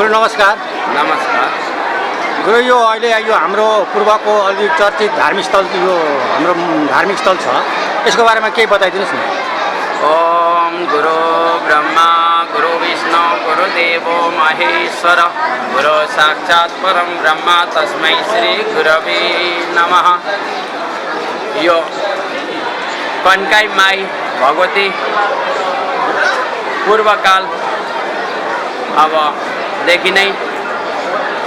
नमस्कार। नमस्कार। गुरु यो अहिले यो हाम्रो पूर्वको अलि चर्चित धार्मिक स्थल यो हाम्रो धार्मिक स्थल छ, यसको बारेमा केही बताइदिनुहोस् न। ओम गुरु ब्रह्मा गुरु विष्णु गुरुदेवो महेश्वर गुरु साक्षात् परम ब्रह्म तस्मै श्री गुरवे नमः। यो कन्काई माई भगवती पूर्वकाल अबदेखि नै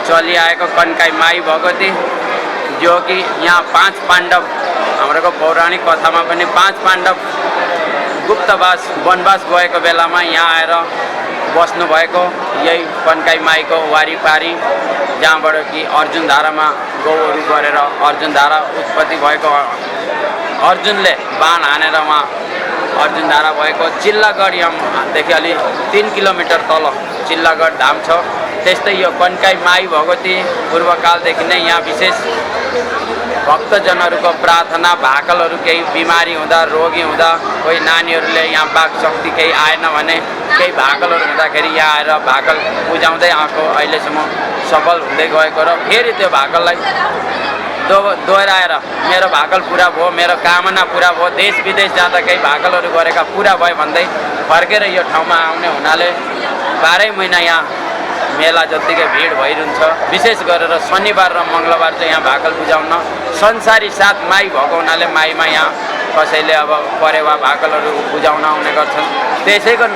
चलिआएको कन्काई माई भगवती, जो कि यहाँ 5 पाण्डव, हाम्रो पौराणिक कथामा पनि 5 पाण्डव गुप्तवास वनवास गएको बेलामा यहाँ आएर बस्नुभएको यही कन्काई माईको वारिपारी, जहाँबाट कि अर्जुन धारामा गौहरू गरेर अर्जुन धारा उत्पत्ति भएको, अर्जुनले बाण हानेर उहाँ अर्जुन धारा भएको चिल्लागढ यहाँदेखि अलि 3 किलोमिटर तल चिल्लागढ धाम छ। त्यस्तै यो कन्काई माई भगवती पूर्वकालदेखि नै यहाँ विशेष भक्तजनहरूको प्रार्थना, भाकलहरू केही बिमारी हुँदा, रोगी हुँदा, कोही नानीहरूले यहाँ बाघ शक्ति केही आएन भने केही भाकलहरू हुँदाखेरि यहाँ आएर भाकल बुझाउँदै आएको अहिलेसम्म सफल हुँदै गएको र फेरि त्यो भाकललाई दोहोऱ्याएर मेरो भाकल पुरा भयो, मेरो कामना पुरा भयो, देश विदेश जाँदा केही भाकलहरू गरेका पुरा भयो भन्दै फर्केर यो ठाउँमा आउने हुनाले 12 महिना यहाँ मेला जत्तिकै भिड भइरहन्छ। विशेष गरेर शनिबार र मङ्गलबार चाहिँ यहाँ भाकल बुझाउन संसारी साथ माई भएको हुनाले माईमा यहाँ कसैले अब परेवा भाकलहरू बुझाउन आउने गर्छन्। त्यसैको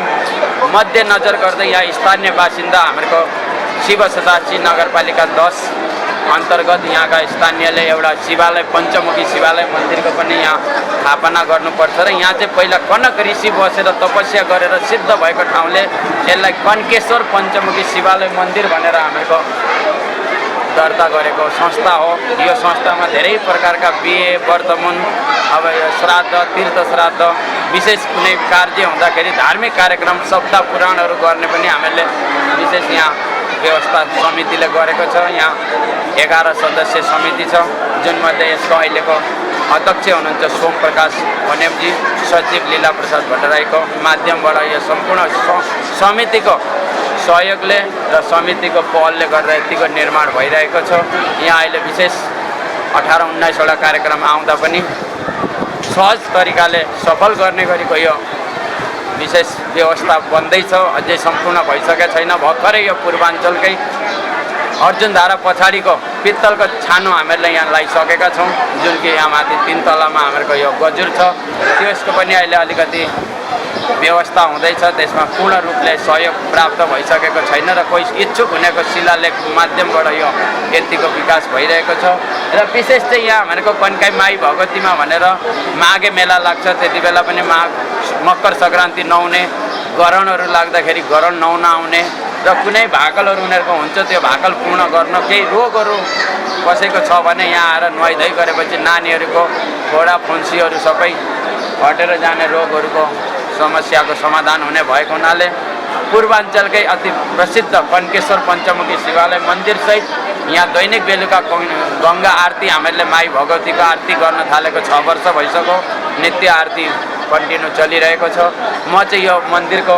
मध्यनजर गर्दै यहाँ स्थानीय बासिन्दा हाम्रो शिव सदाशिव नगरपालिका 10 अन्तर्गत यहाँका स्थानीयले एउटा शिवालय, पञ्चमुखी शिवालय मन्दिरको पनि यहाँ स्थापना गर्नुपर्छ र यहाँ चाहिँ पहिला कनक ऋषि बसेर तपस्या गरेर सिद्ध भएको ठाउँले यसलाई कनकेश्वर पञ्चमुखी शिवालय मन्दिर भनेर हाम्रो दर्ता गरेको संस्था हो। यो संस्थामा धेरै प्रकारका बिहे, वर्तमान, अब श्राद्ध, तीर्थ श्राद्ध, विशेष कुनै कार्य हुँदाखेरि धार्मिक कार्यक्रम, सप्ताह पुराणहरू गर्ने पनि हामीले विशेष यहाँ व्यवस्था समितिले गरेको छ। यहाँ 11 सदस्य समिति छ, जुनमध्ये यसको अहिलेको अध्यक्ष हुनुहुन्छ सोम प्रकाश बनेमजी, सचिव लीला प्रसाद भट्टराईको माध्यमबाट यो सम्पूर्ण समितिको सहयोगले र समितिको पहलले गर्दा यतिको निर्माण भइरहेको छ। यहाँ अहिले विशेष 18-19 वटा कार्यक्रम आउँदा पनि सहज तरिकाले सफल गर्ने गरेको यो विशेष व्यवस्था बन्दैछ, अझै सम्पूर्ण भइसकेको छैन। भर्खरै यो पूर्वाञ्चलकै अर्जुन धारा पछाडिको पित्तलको छानो हामीले यहाँ लगाइसकेका छौँ, जुन कि यहाँ माथि 3 तलामा हाम्रो यो गजुर छ, त्यसको पनि अहिले अलिकति व्यवस्था हुँदैछ। त्यसमा पूर्ण रूपले सहयोग प्राप्त भइसकेको छैन र कोही इच्छुक हुनेको शिलालेख माध्यमबाट यो यतिको विकास भइरहेको छ। र विशेष चाहिँ यहाँ हाम्रो कन्काई माई भगवतीमा भनेर माघे मेला लाग्छ, त्यति बेला पनि मकर सङ्क्रान्ति नहुने, गरणहरू लाग्दाखेरि गरण नहुन आउने र कुनै भाकलहरू उनीहरूको हुन्छ, त्यो भाकल पूर्ण गर्न, केही रोगहरू कसैको छ भने यहाँ आएर नुहाइधुवाइ गरेपछि नानीहरूको फोडा फुन्सीहरू सबै हटेर जाने रोगहरूको समस्याको समाधान हुने भएको हुनाले पूर्वाञ्चलकै अति प्रसिद्ध कनकेश्वर पञ्चमुखी शिवालय मन्दिरसहित यहाँ दैनिक बेलुका गङ्गा आरती हामीले माई भगवतीको आरती गर्न थालेको 6 वर्ष भइसक्यो। नित्य आरती कन्टिन्यू चलिरहेको छ। म चाहिँ यो मन्दिरको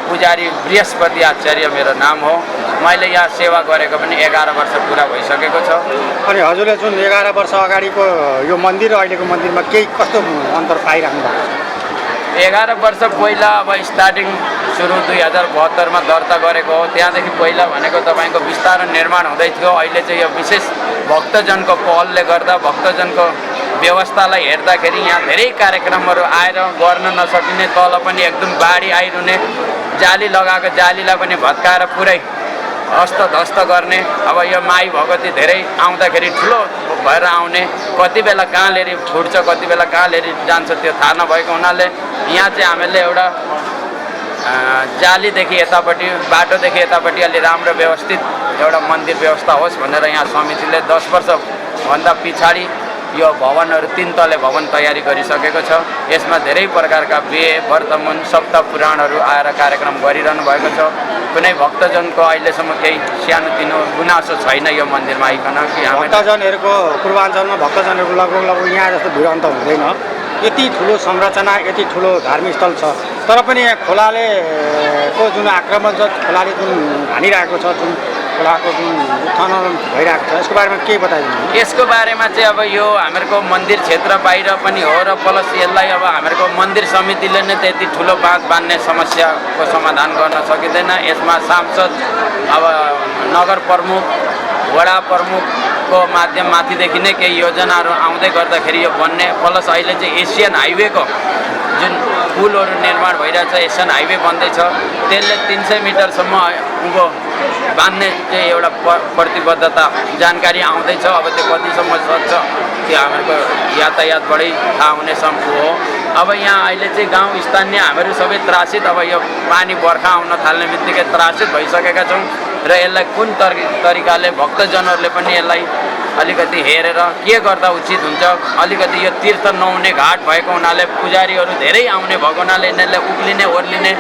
पुजारी बृहस्पति आचार्य मेरो नाम हो। मैले यहाँ सेवा गरेको पनि 11 वर्ष पुरा भइसकेको छ। अनि हजुरले जुन 11 वर्ष अगाडिको यो मन्दिर र अहिलेको मन्दिरमा केही कस्तो अन्तर पाइराख्नु भएको छ? 11 वर्ष पहिला अब स्टार्टिङ सुरु 2072 मा दर्ता गरेको हो। त्यहाँदेखि पहिला भनेको तपाईँको विस्तार निर्माण हुँदै थियो। अहिले चाहिँ यो विशेष भक्तजनको पहलले गर्दा, भक्तजनको व्यवस्थालाई हेर्दाखेरि यहाँ धेरै कार्यक्रमहरू आएर गर्न नसकिने, तल पनि एकदम बाढी आइरहने, जाली लगाएको जालीलाई पनि भत्काएर पुरै अस्तध्वस्त गर्ने। अब यो माई भगवती धेरै आउँदाखेरि ठुलो भएर आउने, कति बेला कहाँनेरि फुट्छ, कति बेला कहाँनेरि जान्छ त्यो थाहा नभएको हुनाले यहाँ चाहिँ हामीले एउटा जालीदेखि यतापट्टि, बाटोदेखि यतापट्टि अलि राम्रो व्यवस्थित एउटा मन्दिर व्यवस्था होस् भनेर यहाँ समितिले 10 वर्षभन्दा पछाडि यो भवनहरू 3 तले भवन तयारी गरिसकेको छ। यसमा धेरै प्रकारका बिहे, वर्तमान, सप्ताह पुराणहरू आएर कार्यक्रम गरिरहनु भएको छ। कुनै भक्तजनको अहिलेसम्म केही सानोतिनो गुनासो छैन यो मन्दिरमा आइकन कि भक्तजनहरूको पूर्वाञ्चलमा भक्तजनहरूको लगभग यहाँ जस्तो भिड अन्त हुँदैन। यति ठुलो संरचना, यति ठुलो धार्मिक स्थल छ, तर पनि यहाँ खोलाले को जुन आक्रमण छ, खोलाले जुन हानिरहेको छ, जुन खोलाको जुन उत्खनन भइरहेको छ, यसको बारेमा के बताइदिनु? यसको बारेमा चाहिँ अब यो हाम्रो मन्दिर क्षेत्र बाहिर पनि हो र प्लस यसलाई अब हाम्रो मन्दिर समितिले नै त्यति ठुलो बाँध बाँध्ने समस्याको समाधान गर्न सकिँदैन। यसमा सांसद, अब नगर प्रमुख, वडा प्रमुखको माध्यममाथिदेखि नै केही योजनाहरू आउँदै गर्दाखेरि यो बन्ने, प्लस अहिले चाहिँ एसियन हाइवेको जुन पुलहरू निर्माण भइरहेछ, एसियन हाइवे बन्दैछ, त्यसले 300 मिटरसम्म उँभो बाँध्ने चाहिँ एउटा प्रतिबद्धता जानकारी आउँदैछ। अब त्यो कतिसम्म सक्छ त्यो हाम्रो यातायातबाटै थाहा हुने सम्भव हो। अब यहाँ अहिले चाहिँ गाउँ स्थानीय हामीहरू सबै त्रासित, अब यो पानी बर्खा आउन थाल्ने बित्तिकै त्रासित भइसकेका छौँ र यसलाई कुन तरिकाले भक्तजनहरूले पनि यसलाई अलिकति हेरेर के गर्दा उचित हुन्छ। अलिकति यो तीर्थ नहुने घाट भएको हुनाले पुजारीहरू धेरै आउने भएको हुनाले यिनीहरूले उक्लिने ओर्लिने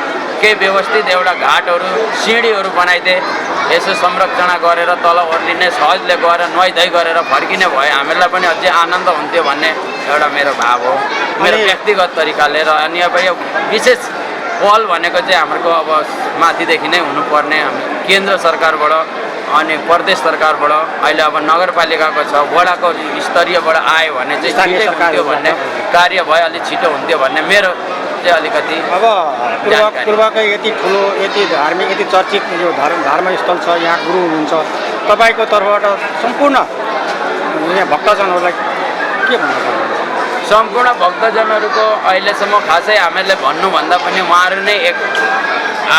केही व्यवस्थित एउटा घाटहरू, सिँढीहरू बनाइदिए, यसो संरक्षण गरेर तल ओर्लिने सहजले गएर नुहाइधुवाइ गरेर फर्किने भए हामीहरूलाई पनि अझै आनन्द हुन्थ्यो भन्ने एउटा मेरो भाव हो, मेरो व्यक्तिगत तरिकाले। र अनि अब यो विशेष पहल भनेको चाहिँ हाम्रो अब माथिदेखि नै हुनुपर्ने, केन्द्र सरकारबाट अनि प्रदेश सरकारबाट, अहिले अब नगरपालिकाको छ, वडाको स्तरीयबाट आयो भने चाहिँ छिटै हुन्थ्यो भन्ने, कार्य भए अलिक छिटो हुन्थ्यो भन्ने मेरो चाहिँ अलिकति। अब पूर्वकै यति ठुलो, यति धार्मिक, यति चर्चित यो धर्मस्थल छ, यहाँ गुरु हुनुहुन्छ, तपाईँको तर्फबाट सम्पूर्ण यहाँ भक्तजनहरूलाई के भन्नु चाहनुहुन्छ? सम्पूर्ण भक्तजनहरूको अहिलेसम्म खासै हामीहरूले भन्नुभन्दा पनि उहाँहरू नै एक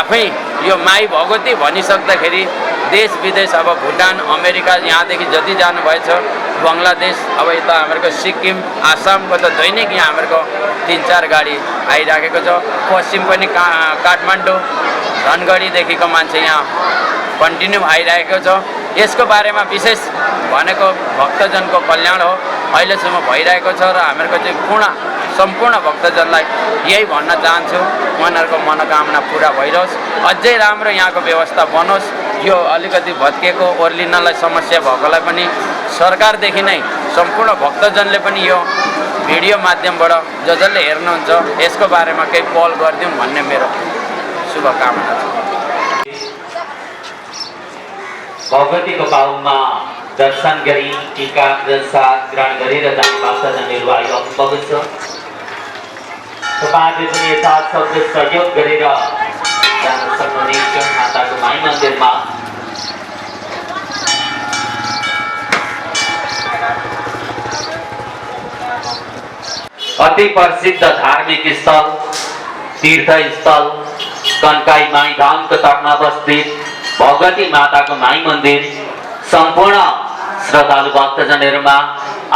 आफै यो माई भगवती भनिसक्दाखेरि देश विदेश, अब भुटान, अमेरिका, यहाँदेखि जति जानुभएछ, बङ्गलादेश, अब यता हाम्रो सिक्किम, आसामको त दैनिक यहाँ हाम्रो 3-4 गाडी आइराखेको छ। पश्चिम पनि काठमाडौँ, धनगढीदेखिको मान्छे यहाँ कन्टिन्यू आइरहेको छ। यसको बारेमा विशेष भनेको भक्तजनको कल्याण हो, अहिलेसम्म भइरहेको छ र हाम्रो चाहिँ सम्पूर्ण भक्तजनलाई यही भन्न चाहन्छु, उनीहरूको मनोकामना पुरा भइरहोस्, अझै राम्रो यहाँको व्यवस्था बनोस्। यो अलिकति भत्केको, ओर्लिनलाई समस्या भएकोलाई पनि सरकारदेखि नै सम्पूर्ण भक्तजनले पनि यो भिडियो माध्यमबाट जसले हेर्नुहुन्छ यसको बारेमा केही पहल गरिदिउँ भन्ने मेरो शुभकामना छ। भगवतीको पाउमा दर्शन गरी टीका प्रसाद ग्रहण गरेर जाने भक्तजनहरू आइराख्नुभएको छ। तपाईँहरूले पनि यथार्थ शब्द सहयोग गरेर जान सक्नुहुनेछ माताको माई मन्दिरमा। अति प्रसिद्ध धार्मिक स्थल, तीर्थस्थल कन्काई माई धामको तटमा अवस्थित भगवती माताको माई मन्दिर सम्पूर्ण श्रद्धालु भक्तजनहरूमा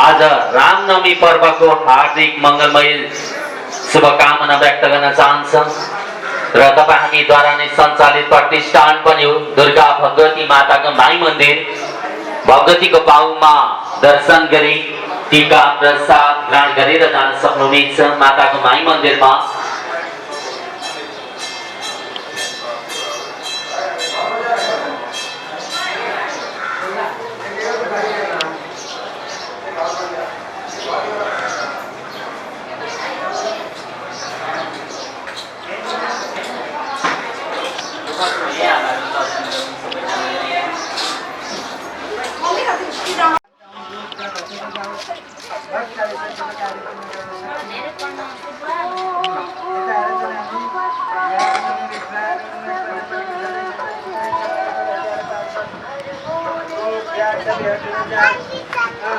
आज रामनवमी पर्वको हार्दिक मङ्गलमय शुभकामना व्यक्त गर्न चाहन्छ र तपाईँ हामीद्वारा नै सञ्चालित प्रतिष्ठान पनि हो दुर्गा भगवती माताको माई मन्दिर। भगवतीको पाउमा दर्शन गरी टीका प्रसाद ग्रहण गरेर जान सक्नुहुनेछ माताको माई मन्दिरमा।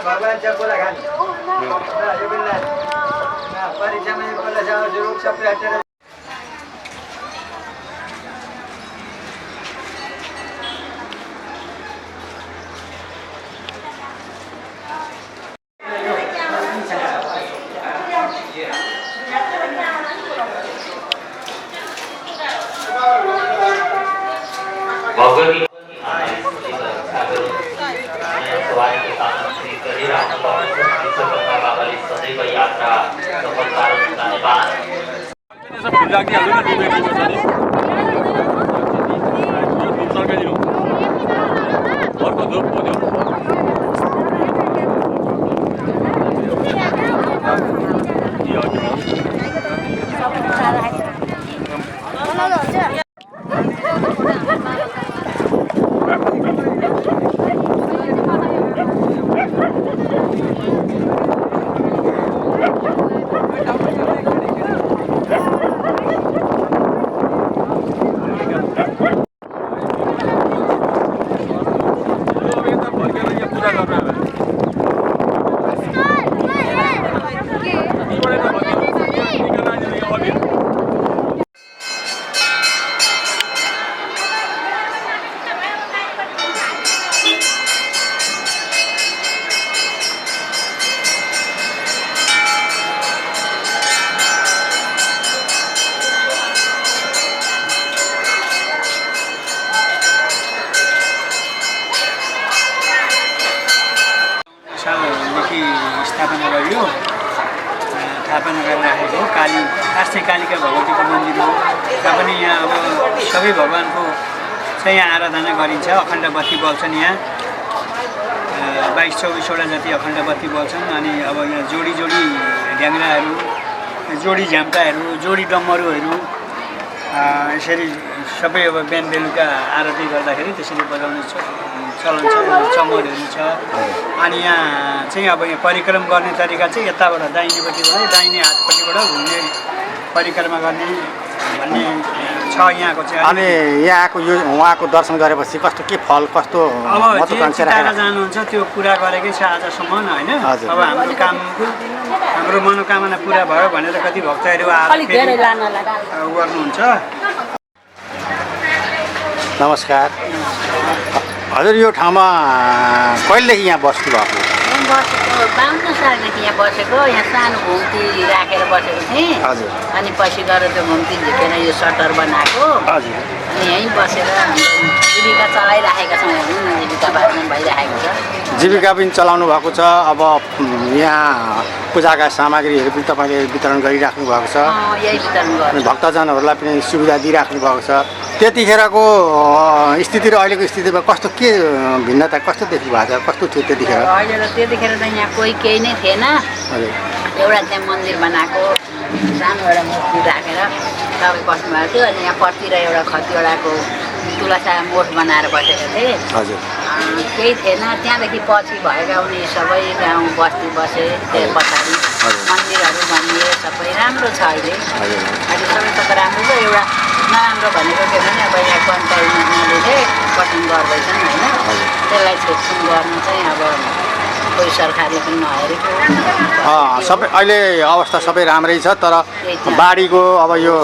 भगवान जब बोला खाली परीक्षा में बोला जाओ जरूर सब भगवती सदैव यात्रा सफल पारोस् धन्यवाद। थियो स्थापना गरेर राखेको हो। काष्ठी कालिका भगवतीको मन्दिर हो। त्यहाँ पनि यहाँ अब सबै भगवान्को चाहिँ यहाँ आराधना गरिन्छ। अखण्ड बत्ती बल्छन् यहाँ 22-24वटा जति अखण्ड बत्ती बल्छन्। अनि अब यहाँ जोडी जोडी ढ्याङ्ग्राहरू, जोडी झ्याम्टाहरू, जोडी डम्बरुहरू यसरी सबै अब बिहान बेलुका आरती गर्दाखेरि त्यसरी बजाउने चलन छ। चमरहरू छ। अनि यहाँ चाहिँ अब यहाँ परिक्रम गर्ने तरिका चाहिँ यताबाट दाहिनेपट्टिबाट दाहिने हातपट्टिबाट घुम्ने परिक्रमा गर्ने भन्ने छ यहाँको चाहिँ। अनि यहाँको यो उहाँको दर्शन गरेपछि कस्तो के फल कस्तो अब जे चिताएर जानुहुन्छ त्यो पुरा गरेकै छ आजसम्म होइन। हजुर। अब हाम्रो मनोकामना पुरा भयो भनेर कति भक्तहरू आएर गर्नुहुन्छ। नमस्कार हजुर, यो ठाउँमा कहिलेदेखि यहाँ बस्नु भएको? बसेको 52 सालदेखि यहाँ बसेको। यहाँ सानो घुम्ती राखेर बसेको थिएँ। हजुर। अनि पछि गएर त्यो घुम्ती झिकेर यो सटर बनाएको। हजुर। अनि यहीँ बसेर जीविका चलाइराखेका छौँ। जीविकापार्जन भइराखेको छ। जीविका पनि चलाउनु भएको छ। अब यहाँ पूजाका सामग्रीहरू पनि तपाईँले वितरण गरिराख्नु भएको छ। यही वितरण अनि गर्छ। भक्तजनहरूलाई पनि सुविधा दिइराख्नु भएको छ। त्यतिखेरको स्थिति र अहिलेको स्थितिमा कस्तो के भिन्नता कस्तो देख्नु भएको छ? कस्तो थियो त्यतिखेर? अहिले त त्यतिखेर त यहाँ कोही केही नै थिएन। हजुर। एउटा त्यहाँ मन्दिर बनाएको सानो एउटा मूर्ति राखेर तपाईँ बस्नुभएको थियो। अनि यहाँ पट्टि र एउटा खतिवटाको तुलसा मोठ बनाएर बसेको थिएँ। हजुर। केही थिएन। त्यहाँदेखि पछि भएका उनी सबै गाउँ बस्ती बसे। त्यहाँ पछाडि मन्दिरहरू बनिए। सबै राम्रो छ अहिले। अहिले सबै थोक राम्रो छ। एउटा नराम्रो भनेको के भने अब यहाँ कन्टाइनले कटिङ गर्दैछन् होइन। त्यसलाई छेकछुन गर्नु चाहिँ अब कोही सरकारले पनि नहेरेको। सबै अहिले अवस्था सबै राम्रै छ। तर बाढीको अब यो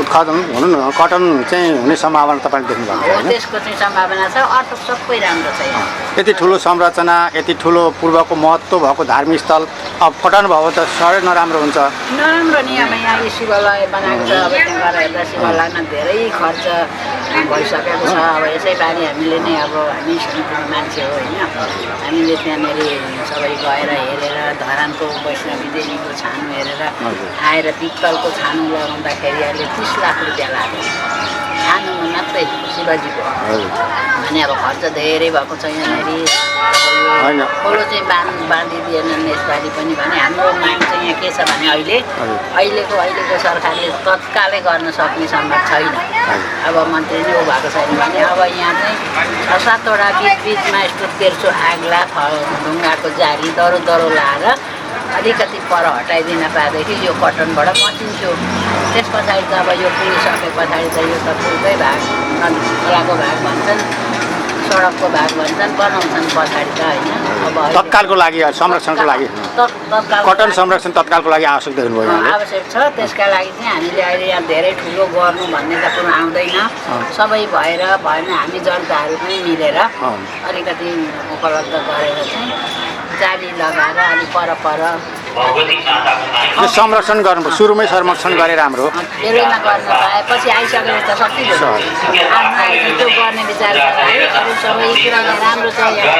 उत्पादन भनौँ न कटन चाहिँ हुने सम्भावना तपाईँले देख्नु भएको छ हो होइन? त्यसको चाहिँ सम्भावना छ। अरू सबै राम्रो छ यहाँ। यति ठुलो संरचना, यति ठुलो पूर्वको महत्त्व भएको धार्मिक स्थल अब फटाउनु भयो त साह्रै नराम्रो हुन्छ। नराम्रो नि अब यहाँ यो शिवालय बनाएको छ। अब त्यहाँ गएर हेर्दा शिवालयमा धेरै खर्च भइसकेको छ। अब यसैपालि हामीले नै अब हामी समितिको मान्छे हो होइन। हामीले त्यहाँनिर सबै गएर हेरेर धरानको वैष्णवी देवीको छानो हेरेर आएर पित्तलको छानो लगाउँदाखेरि अहिले 30 लाख रुपियाँ लाग्यो छानोमा मात्रै शिवजीको। अनि अब खर्च धेरै भएको छ यहाँनिर। होइन। खोलो चाहिँ बाँधिदिएनन् यसपालि पनि भने हाम्रो माग चाहिँ यहाँ के छ भने अहिलेको सरकारले तत्कालै गर्न सक्ने सम्भव छैन। अब मन्त्री नै भएको छैन भने अब यहाँ चाहिँ 6-7वटा बिचमा यस्तो तेर्सो आग्ला ढुङ्गाको जाली दरो लाएर अलिकति पर हटाइदिन पाएदेखि यो कटनबाट बचिन्थ्यो। त्यस पछाडि त अब यो पुगिसके पछाडि त यो त पुलकै भाग खोलाको भाग भन्छन्, सडकको भाग भन्छन्, बनाउँछन् पछाडि त होइन। अब तत्कालको लागि संरक्षणको लागि कटन संरक्षण तत्कालको लागि आवश्यक देख्नुभयो यहाँले? आवश्यक छ। त्यसका लागि चाहिँ हामीले अहिले यहाँ धेरै ठुलो गर्नु भन्ने त कुरो आउँदैन। सबै भएर भएन हामी जनताहरू पनि मिलेर अलिकति उपलब्ध गरेर चाहिँ जाली लगाएर अलिक पर यो संरक्षण गर्नु सुरुमै संरक्षण गरेर हाम्रो बेलैमा गर्न पाएपछि आइसकेपछि त सकिन्छ। त्यो गर्ने विचार गरेर सबै कुरा राम्रो छ यहाँ।